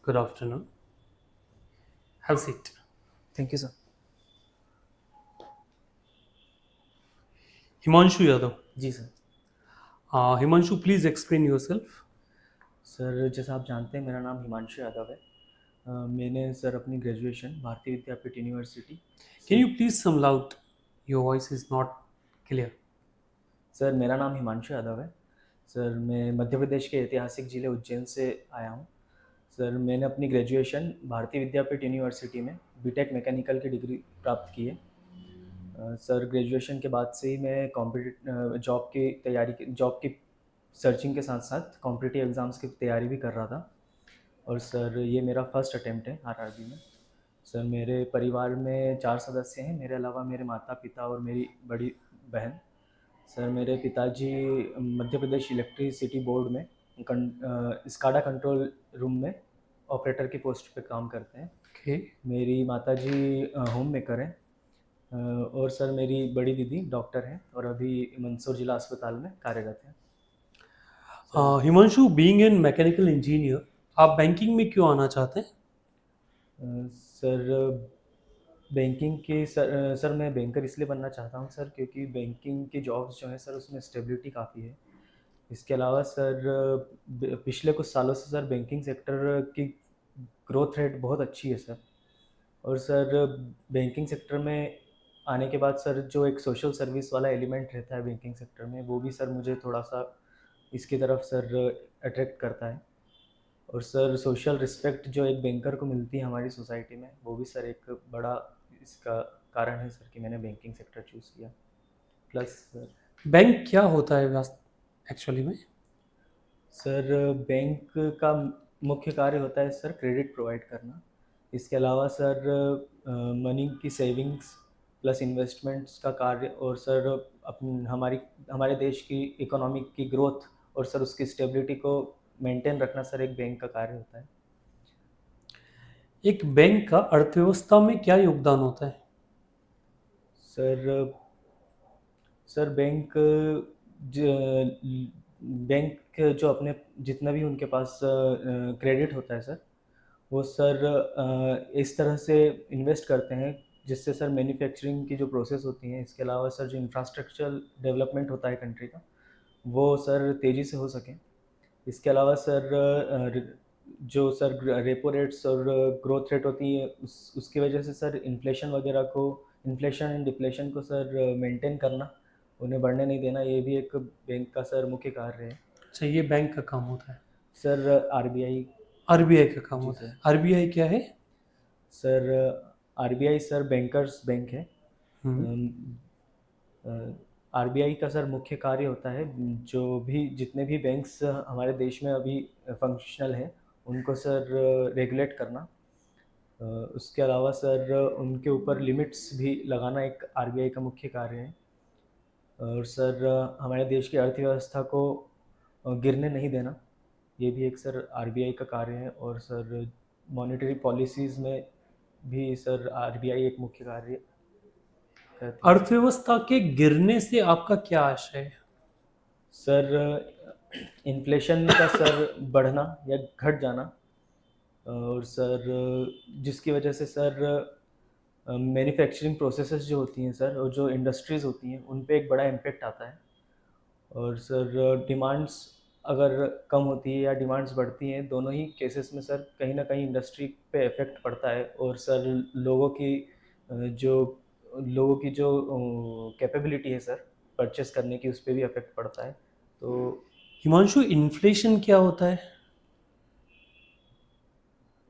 Good afternoon. Have a seat. Thank you sir. Himanshu Yadav. जी sir. Himanshu, please explain yourself. Sir जैसा आप जानते हैं मेरा नाम हिमांशु यादव है। मैंने सर अपनी ग्रेजुएशन भारतीय विद्यापीठ यूनिवर्सिटी Can से। you please some loud? Your voice is not clear. Sir मेरा नाम हिमांशु यादव है। सर मैं मध्य प्रदेश के ऐतिहासिक जिले उज्जैन से आया हूँ। सर मैंने अपनी ग्रेजुएशन भारतीय विद्यापीठ यूनिवर्सिटी में बीटेक मैकेनिकल की डिग्री प्राप्त की है। सर ग्रेजुएशन के बाद से ही मैं जॉब की सर्चिंग के साथ साथ कॉम्पिटिटिव एग्ज़ाम्स की तैयारी भी कर रहा था। और सर ये मेरा फर्स्ट अटेम्प्ट है आरआरबी में। सर मेरे परिवार में 4 सदस्य हैं, मेरे अलावा मेरे माता-पिता और मेरी बड़ी बहन। सर मेरे पिताजी मध्य प्रदेश इलेक्ट्रिसिटी बोर्ड में स्काडा कंट्रोल रूम में ऑपरेटर की पोस्ट पे काम करते हैं। Okay. मेरी माताजी होम मेकर हैं। और सर मेरी बड़ी दीदी डॉक्टर हैं और अभी मंदसौर जिला अस्पताल में कार्यरत हैं। Sir Himanshu, being in mechanical engineer, आप बैंकिंग में क्यों आना चाहते हैं? सर बैंकिंग की सर मैं बैंकर इसलिए बनना चाहता हूँ सर, क्योंकि बैंकिंग की जॉब्स जो हैं सर उसमें स्टेबिलिटी काफ़ी है। इसके अलावा सर पिछले कुछ सालों से सर बैंकिंग सेक्टर की ग्रोथ रेट बहुत अच्छी है सर। और सर बैंकिंग सेक्टर में आने के बाद सर जो एक सोशल सर्विस वाला एलिमेंट रहता है बैंकिंग सेक्टर में, वो भी सर मुझे थोड़ा सा इसकी तरफ सर अट्रैक्ट करता है। और सर सोशल रिस्पेक्ट जो एक बैंकर को मिलती है हमारी सोसाइटी में, वो भी सर एक बड़ा इसका कारण है सर कि मैंने बैंकिंग सेक्टर चूज़ किया। प्लस सर बैंक क्या होता है एक्चुअली में? सर बैंक का मुख्य कार्य होता है सर क्रेडिट प्रोवाइड करना। इसके अलावा सर मनी की सेविंग्स प्लस इन्वेस्टमेंट्स का कार्य, और सर हमारे देश की इकोनॉमी की ग्रोथ और सर उसकी स्टेबिलिटी को मेंटेन रखना सर एक बैंक का कार्य होता है। एक बैंक का अर्थव्यवस्था में क्या योगदान होता है? सर सर बैंक जो अपने जितना भी उनके पास क्रेडिट होता है सर, वो सर इस तरह से इन्वेस्ट करते हैं जिससे सर मैन्युफैक्चरिंग की जो प्रोसेस होती हैं, इसके अलावा सर जो इंफ्रास्ट्रक्चरल डेवलपमेंट होता है कंट्री का, वो सर तेज़ी से हो सके। इसके अलावा सर जो सर रेपो रेट्स और ग्रोथ रेट होती है उसकी वजह से सर इन्फ्लेशन एंड डिप्लेशन को सर मेंटेन करना, उन्हें बढ़ने नहीं देना, ये भी एक बैंक का सर मुख्य कार्य है। अच्छा, ये बैंक का काम होता है। Sir RBI. आरबीआई का काम जी होता सर। है। आरबीआई क्या है? Sir RBI sir bankers bank है। हम्म। आरबीआई का सर मुख्य कार्य होता है जो भी जितने भी बैंक्स हमारे देश में अभी फंक्शनल हैं उनको सर रेगुलेट करना। उसके अलावा सर उनके ऊपर लिमिट्स भी लगाना एक आरबीआई का मुख्य कार्य है। और सर हमारे देश की अर्थव्यवस्था को गिरने नहीं देना, ये भी एक सर आरबीआई का कार्य है। और सर मॉनेटरी पॉलिसीज़ में भी सर आरबीआई एक मुख्य कार्य करती है। अर्थव्यवस्था के गिरने से आपका क्या आशय है? सर इन्फ्लेशन का सर बढ़ना या घट जाना, और सर जिसकी वजह से सर मैन्युफैक्चरिंग प्रोसेसेस जो होती हैं सर और जो इंडस्ट्रीज़ होती हैं उन पे एक बड़ा इम्पेक्ट आता है। और सर डिमांड्स अगर कम होती है या डिमांड्स बढ़ती हैं, दोनों ही केसेस में सर कहीं न कहीं इंडस्ट्री पे इफ़ेक्ट पड़ता है। और सर जो कैपेबिलिटी है सर परचेस करने की, उस पे भी इफ़ेक्ट पड़ता है। तो हिमांशु, इन्फ्लेशन क्या होता है?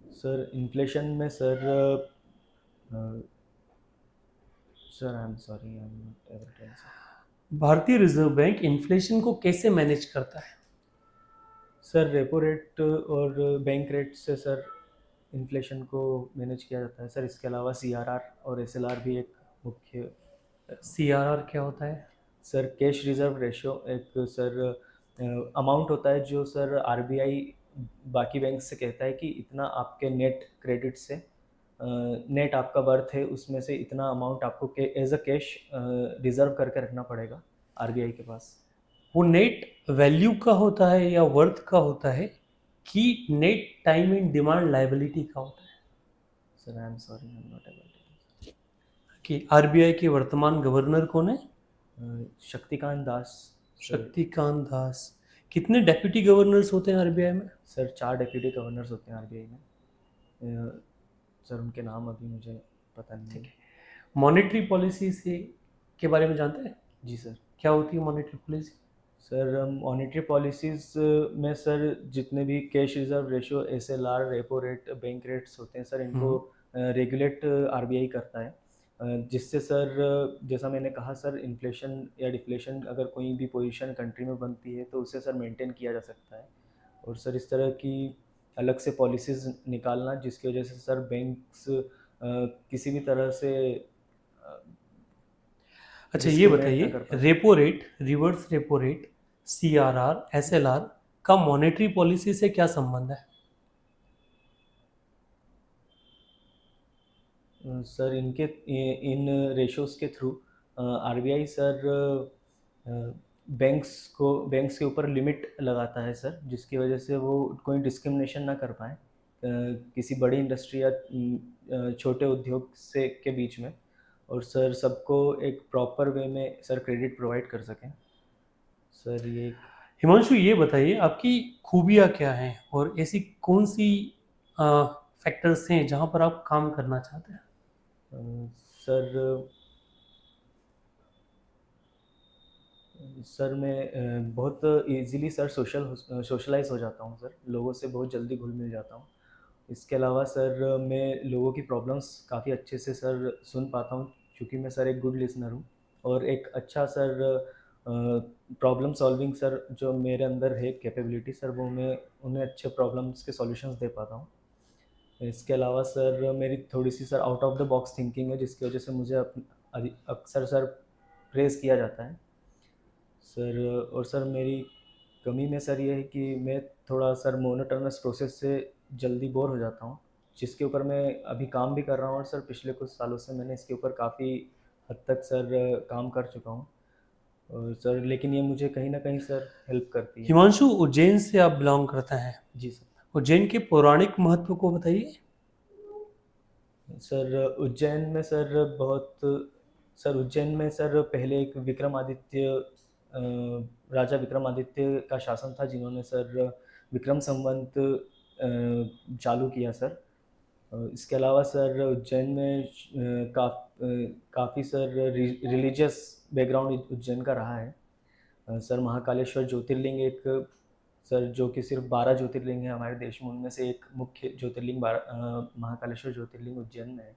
सर इन्फ्लेशन में sir sir I am sorry, I am not able to answer. भारतीय रिजर्व बैंक इन्फ्लेशन को कैसे मैनेज करता है? सर रेपो रेट और बैंक रेट से सर इन्फ्लेशन को मैनेज किया जाता है सर। इसके अलावा सीआरआर और एसएलआर भी एक मुख्य। सीआरआर क्या होता है? सर कैश रिजर्व रेशियो एक सर अमाउंट होता है जो सर आरबीआई बाकी बैंक से कहता है कि इतना आपके नेट क्रेडिट से नेट आपका वर्थ है, उसमें से इतना अमाउंट आपको एज अ कैश रिजर्व करके रखना पड़ेगा आरबीआई के पास। वो नेट वैल्यू का होता है या वर्थ का होता है? कि net time and demand liability क्या होता है? Sir I am sorry, I am not able कि आरबीआई के वर्तमान गवर्नर कौन है? टू। शक्तिकांत दास सर। शक्तिकांत दास। कितने डेप्यूटी गवर्नर्स होते हैं आरबीआई में? सर 4 डेप्यूटी गवर्नर्स होते हैं आरबीआई में। सर उनके नाम अभी मुझे पता नहीं ठीक है। है। मॉनेटरी पॉलिसी से के बारे में जानते हैं? जी सर। क्या होती है monetary policy? Sir monetary policies में सर जितने भी cash reserve ratio, SLR, repo rate, bank rates होते हैं सर, इनको हम्म। रेगुलेट आरबीआई करता है। जिससे सर जैसा मैंने कहा सर, इन्फ्लेशन या डिफ्लेशन अगर कोई भी पोजीशन कंट्री में बनती है तो उसे सर मेंटेन किया जा सकता है। और सर इस तरह की अलग से पॉलिसीज़ निकालना जिसकी वजह से सर बैंक्स किसी भी तरह से अच्छा, ये डिस्क्रिमिनेट ना बताइए, कर पाए। Repo rate, reverse repo rate, CRR, SLR का मॉनेटरी पॉलिसी से क्या संबंध है? सर इनके इन रेशोज़ के थ्रू आरबीआई सर बैंक्स के ऊपर लिमिट लगाता है सर, जिसकी वजह से वो कोई डिस्क्रिमिनेशन ना कर पाएँ किसी बड़ी इंडस्ट्री या छोटे उद्योग से के बीच में। और सर सबको एक प्रॉपर वे में सर क्रेडिट प्रोवाइड कर सकें। सर ये एक हिमांशु, ये बताइए, आपकी खूबियाँ क्या हैं और ऐसी कौन सी फैक्टर्स हैं जहाँ पर आप काम करना चाहते हैं? सर सर मैं बहुत इजीली सर सोशलाइज़ हो जाता हूँ सर, लोगों से बहुत जल्दी घुल-मिल जाता हूँ। इसके अलावा सर मैं लोगों की प्रॉब्लम्स काफ़ी अच्छे से सर सुन पाता हूँ, क्योंकि मैं सर एक गुड लिसनर हूँ। और एक अच्छा सर प्रॉब्लम सॉल्विंग सर जो मेरे अंदर है कैपेबिलिटी सर, वो मैं उन्हें अच्छे प्रॉब्लम्स के सॉल्यूशंस दे पाता हूँ। इसके अलावा सर मेरी थोड़ी-सी sir out of the box thinking है, जिसकी वजह से मुझे अक्सर सर प्रेज़ किया जाता है। सर और सर मेरी कमी में सर ये है कि मैं थोड़ा सर मोनोटोनस प्रोसेस से जल्दी बोर हो जाता हूँ, जिसके ऊपर मैं अभी काम भी कर रहा हूँ। और सर पिछले कुछ सालों से मैंने इसके ऊपर काफ़ी हद तक सर काम कर चुका हूँ। और सर लेकिन ये मुझे कहीं न कहीं सर हेल्प करती है। हिमांशु, उज्जैन से आप बिलोंग करते हैं। जी सर। उज्जैन के पौराणिक महत्व को बताइए। सर उज्जैन में सर बहुत सर उज्जैन में सर पहले एक अ, राजा विक्रमादित्य का शासन था, जिन्होंने सर विक्रम संवत चालू किया सर। इसके अलावा सर उज्जैन में काफ़ी सर रिलीजियस बैकग्राउंड उज्जैन का रहा है। सर महाकालेश्वर ज्योतिर्लिंग एक सर जो कि सिर्फ 12 ज्योतिर्लिंग है हमारे देश में, उनमें से एक मुख्य ज्योतिर्लिंग महाकालेश्वर ज्योतिर्लिंग उज्जैन में है।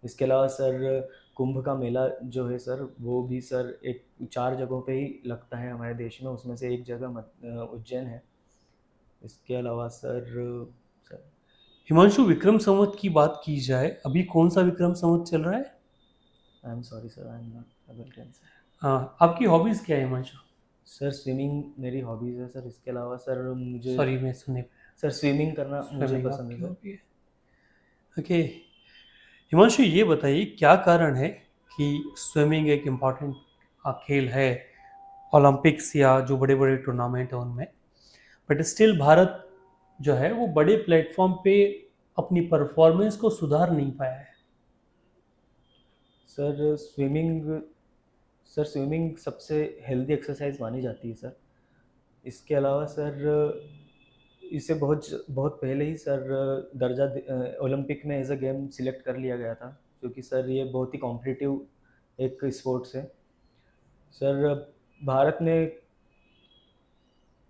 इसके अलावा सर कुंभ का मेला जो है सर, वो भी सर एक 4 जगहों पे ही लगता है हमारे देश में, उसमें से एक जगह उज्जैन है। इसके अलावा सर हिमांशु, विक्रम संवत की बात की जाए, अभी कौन सा विक्रम संवत चल रहा है? I am sorry sir, I am not able to answer. हाँ, आपकी हॉबीज़ क्या है हिमांशु? सर स्विमिंग मेरी हॉबीज़ है सर। इसके अलावा सर मुझे सॉरी, मैं सुन नहीं पाया। सर स्विमिंग करना मुझे स्विमिंग पसंद है आपकी सर। हॉबी है? ओके। हिमांशु, ये बताइए, क्या कारण है कि स्विमिंग एक इम्पॉर्टेंट खेल है ओलंपिक्स या जो बड़े बड़े टूर्नामेंट हैं उनमें, बट स्टिल भारत जो है वो बड़े प्लेटफॉर्म पे अपनी परफॉर्मेंस को सुधार नहीं पाया है? सर स्विमिंग सबसे हेल्दी एक्सरसाइज मानी जाती है सर। इसके अलावा सर इसे बहुत बहुत पहले ही सर ओलंपिक में एज अ गेम सिलेक्ट कर लिया गया था, क्योंकि सर ये बहुत ही कॉम्पिटिटिव एक स्पोर्ट्स है सर। भारत में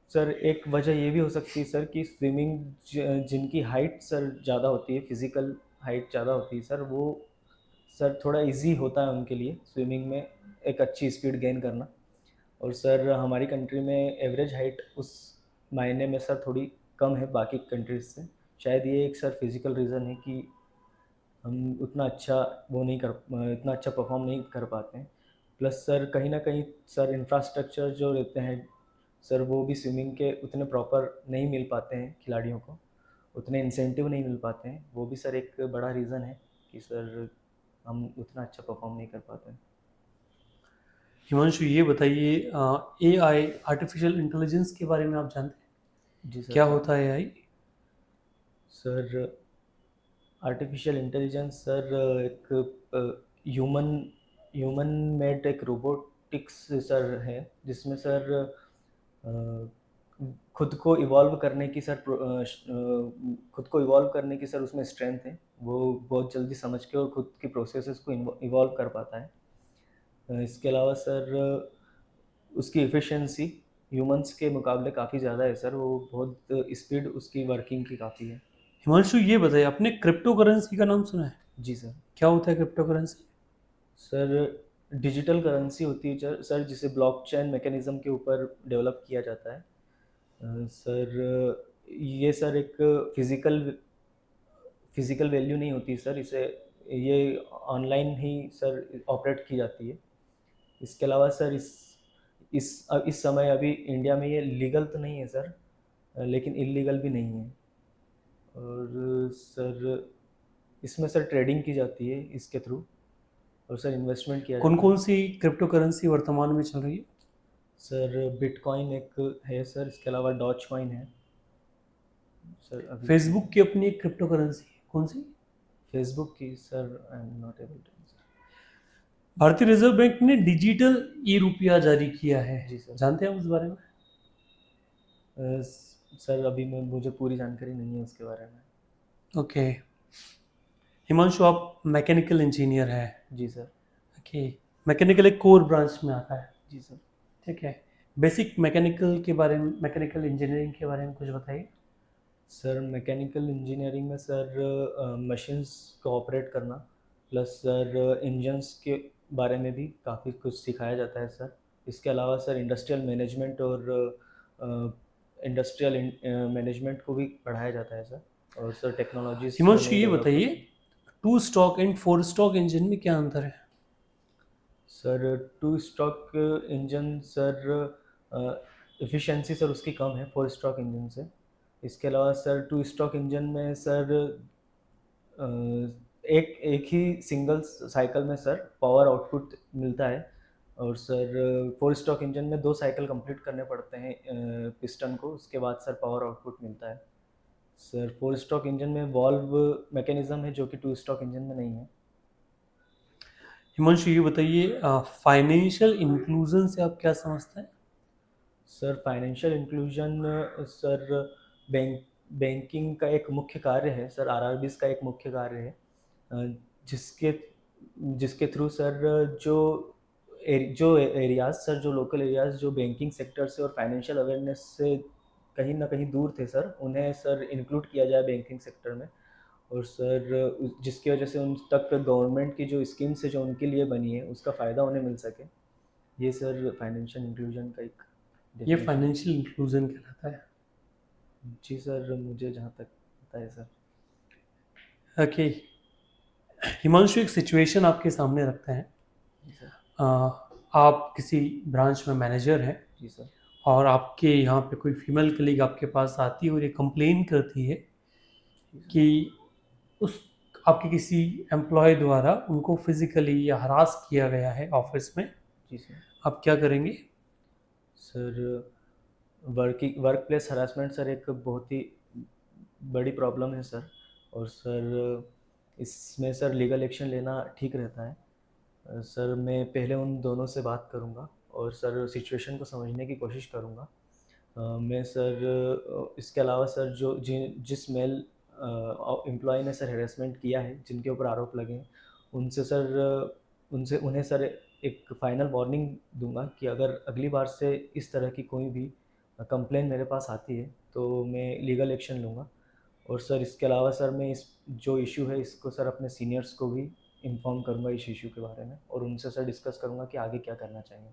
सर एक वजह ये भी हो सकती है सर कि जिनकी हाइट सर ज़्यादा होती है, फिज़िकल हाइट ज़्यादा होती है सर, वो सर थोड़ा इजी होता है उनके लिए स्विमिंग में एक अच्छी स्पीड गेन करना। और सर हमारी कंट्री में एवरेज हाइट उस मायने में सर थोड़ी कम है बाकी कंट्रीज़ से। शायद ये एक सर फिज़िकल रीज़न है कि हम उतना अच्छा इतना अच्छा परफॉर्म नहीं कर पाते हैं। प्लस सर कहीं न कहीं सर इंफ्रास्ट्रक्चर जो रहते हैं सर, वो भी स्विमिंग के उतने प्रॉपर नहीं मिल पाते हैं खिलाड़ियों को, उतने इंसेंटिव नहीं मिल पाते हैं। वो भी सर एक बड़ा रीज़न है कि सर हम उतना अच्छा परफॉर्म नहीं कर पाते हैं। हिमांशु, ये बताइए, एआई, आर्टिफिशियल इंटेलिजेंस के बारे में आप जानते हैं? जी सर, क्या सर। होता है AI? Sir, artificial intelligence sir एक ह्यूमन ह्यूमन मेड एक रोबोटिक्स सर है, जिसमें सर अ, खुद को इवॉल्व करने की सर खुद को इवॉल्व करने की सर उसमें स्ट्रेंथ है। वो बहुत जल्दी समझ के और खुद की प्रोसेसेस को इवॉल्व कर पाता है। इसके अलावा सर उसकी एफिशिएंसी ह्यूमंस के मुकाबले काफ़ी ज़्यादा है सर। वो बहुत स्पीड उसकी वर्किंग की काफ़ी है। हिमांशु ये बताइए, आपने क्रिप्टो करेंसी का नाम सुना है? जी सर। क्या होता है crypto currency? Sir, digital currency होती है सर, जिसे ब्लॉकचेन मैकेनिज्म के ऊपर डेवलप किया जाता है। सर, ये सर एक फिजिकल फिजिकल वैल्यू नहीं होती सर। इसे ये ऑनलाइन ही सर ऑपरेट की जाती है। इसके अलावा सर इस समय अभी इंडिया में ये लीगल तो नहीं है सर, लेकिन इलीगल भी नहीं है। और सर इसमें सर ट्रेडिंग की जाती है इसके थ्रू, और सर इन्वेस्टमेंट किया कौन जाता है। कौन सी क्रिप्टो करेंसी वर्तमान में चल रही है? सर, बिटकॉइन एक है सर, इसके अलावा डॉज कॉइन है सर अभी के लिए। फेसबुक की अपनी एक क्रिप्टो करेंसी है, कौन सी? फेसबुक की sir I am not able to answer. भारतीय रिजर्व बैंक ने डिजिटल ई रुपया जारी किया है, जी सर। जानते हैं आप उस बारे में? सर अभी मैं मुझे पूरी जानकारी नहीं है उसके बारे में। ओके। हिमांशु, आप मैकेनिकल इंजीनियर है। जी सर। ओके। मैकेनिकल एक कोर ब्रांच में आता है। जी सर। ठीक है। बेसिक मैकेनिकल के बारे में, मैकेनिकल इंजीनियरिंग के बारे में कुछ बताइए। सर, मैकेनिकल इंजीनियरिंग में सर मशीन्स को ऑपरेट करना, प्लस सर इंजन्स के बारे में भी काफ़ी कुछ सिखाया जाता है सर। इसके अलावा सर इंडस्ट्रियल मैनेजमेंट और इंडस्ट्रियल मैनेजमेंट को भी पढ़ाया जाता है सर। और सर टेक्नोलॉजीज जो हिमांशु नई ये डेवलप बताइए, होती हैं। Two stock and four stock engine में क्या अंतर है? Sir, two stroke engine sir efficiency sir उसकी कम है फोर स्ट्रोक इंजन से। इसके अलावा सर टू स्ट्रोक इंजन में सर अ, एक एक ही सिंगल साइकिल में सर पावर आउटपुट मिलता है। और सर फोर स्ट्रोक इंजन में दो साइकिल कंप्लीट करने पड़ते हैं पिस्टन को, उसके बाद सर पावर आउटपुट मिलता है। सर फोर स्ट्रोक इंजन में वॉल्व मैकेनिज्म है जो कि टू स्ट्रोक इंजन में नहीं है। हिमांशु ये बताइए, फाइनेंशियल इंक्लूजन से आप क्या समझते हैं? Sir, financial inclusion sir banking का एक मुख्य कार्य है सर, आरआरबीज का एक मुख्य कार्य है। अ, जिसके जिसके थ्रू सर जो एरियाज सर, जो लोकल एरियाज जो बैंकिंग सेक्टर से और फाइनेंशियल अवेयरनेस से कहीं ना कहीं दूर थे सर, उन्हें सर इंक्लूड किया जाए बैंकिंग सेक्टर में। और सर जिसकी वजह से उन तक गवर्नमेंट की जो स्कीम्स है जो उनके लिए बनी है उसका फ़ायदा उन्हें मिल सके। ये सर फाइनेंशियल इंक्लूजन का एक ये डेफिनेशन है। फाइनेंशियल इंक्लूजन कहलाता है। जी सर, मुझे जहाँ तक पता है सर। ओके। हिमांशु, एक सिचुएशन आपके सामने रखते हैं। जी सर। अ, आप किसी ब्रांच में मैनेजर हैं जी सर। और आपके यहाँ पे कोई फीमेल कलीग आपके पास आती है और ये कंप्लेन करती है जी सर। कि उस आपके किसी एम्प्लॉय द्वारा उनको फिजिकली या हरास किया गया है ऑफिस में। जी सर। आप क्या करेंगे? Sir, work place harassment sir एक बहुत ही बड़ी प्रॉब्लम है सर। और सर इसमें सर लीगल एक्शन लेना ठीक रहता है। सर मैं पहले उन दोनों से बात करूंगा और सर सिचुएशन को समझने की कोशिश करूंगा। मैं सर इसके अलावा सर जिस मेल एम्प्लॉय ने सर हैरेसमेंट किया है, जिनके ऊपर आरोप लगे हैं, उनसे सर उन्हें सर एक फाइनल वार्निंग दूंगा कि अगर अगली बार से इस तरह की कोई भी कंप्लेन मेरे पास आती है तो मैं लीगल एक्शन लूँगा। और सर इसके अलावा सर मैं इस जो इशू है इसको सर अपने सीनियर्स को भी इन्फॉर्म करूँगा इस इशू के बारे में, और उनसे सर डिस्कस करूँगा कि आगे क्या करना चाहिए।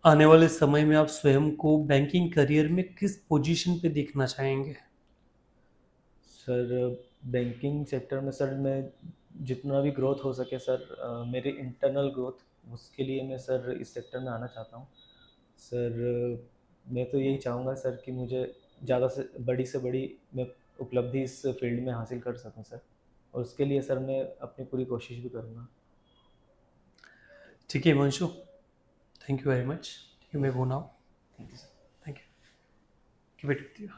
आने वाले समय में आप स्वयं को बैंकिंग करियर में किस पोजीशन पे देखना चाहेंगे? सर, बैंकिंग सेक्टर में सर मैं जितना भी ग्रोथ हो सके सर, मेरी इंटरनल ग्रोथ, उसके लिए मैं सर इस सेक्टर में आना चाहता हूँ। सर मैं तो यही चाहूँगा सर कि मुझे ज़्यादा से बड़ी मैं उपलब्धि इस फील्ड में हासिल कर सकूँ सर, और उसके लिए सर मैं अपनी पूरी कोशिश भी करूँगा। ठीक है Himanshu, thank you very much. You may thank go now. Thank you sir. Thank you. Keep it